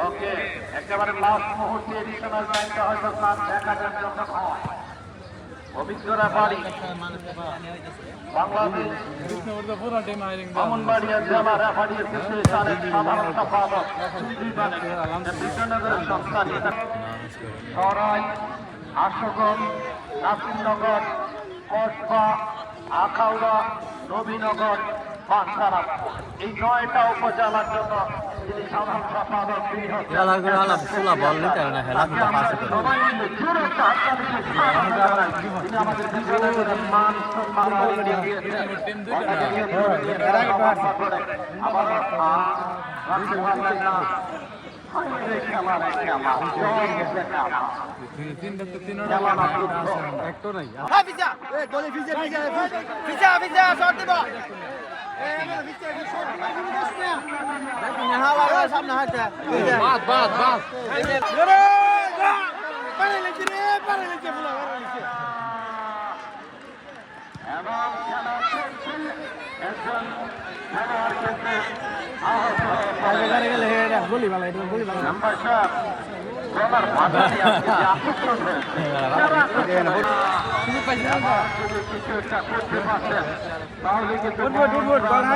ওকে একেবারে লাস্ট মুহূর্তে এডিশনাল টাইমটা হয়তো স্যার দেখার জন্য হয় অভিজ্ঞরা বাড়ি বাংলাদেশ ব্রাহ্মণবাড়িয়া জেলা রেফারি অ্যাসোসিয়েশনের সাধারণ সম্পাদক কৃষ্ণনগরের সংস্থা সরাই আশুগঞ্জ নাসিরনগর কসবা আখাউড়া নবীনগর বাঞ্ছারা এই 9টা উপজেলার জন্য যিনি সাধারণ সম্পাদক তিনি আমাদের বিজয়নগরের মান সম্মান আবার রাখতে পারলেন না তাহলে